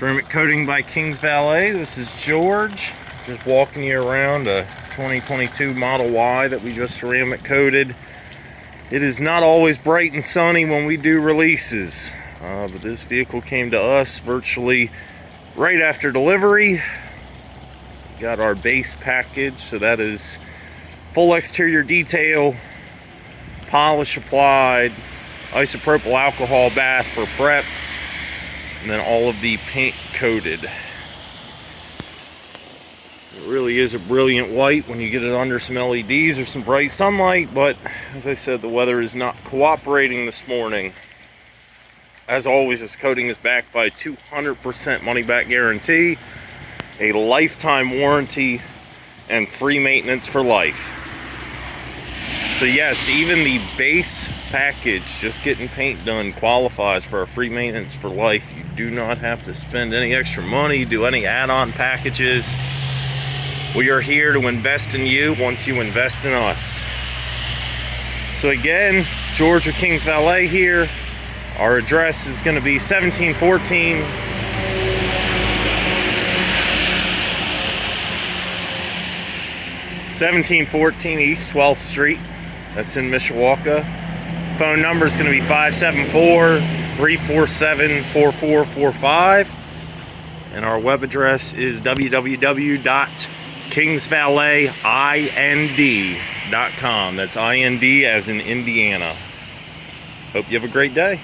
Ceramic coating by King's Valet. This is George, just walking you around a 2022 Model Y that we just ceramic coated. It is not always bright and sunny when we do releases, but this vehicle came to us virtually right after delivery. Got our base package, so that is full exterior detail, polish applied, isopropyl alcohol bath for prep, and then all of the paint coated. It really is a brilliant white when you get it under some LEDs or some bright sunlight, but as I said, the weather is not cooperating this morning. As always, this coating is backed by a 200% money back guarantee, a lifetime warranty, and free maintenance for life. So yes, even the base package, just getting paint done, qualifies for a free maintenance for life. You do not have to spend any extra money, do any add-on packages. We are here to invest in you once you invest in us. So again, George with King's Valet here. Our address is going to be 1714 East 12th Street. That's in Mishawaka. Phone number is going to be 574-347-4445. And our web address is www.kingsvaletind.com. That's IND as in Indiana. Hope you have a great day.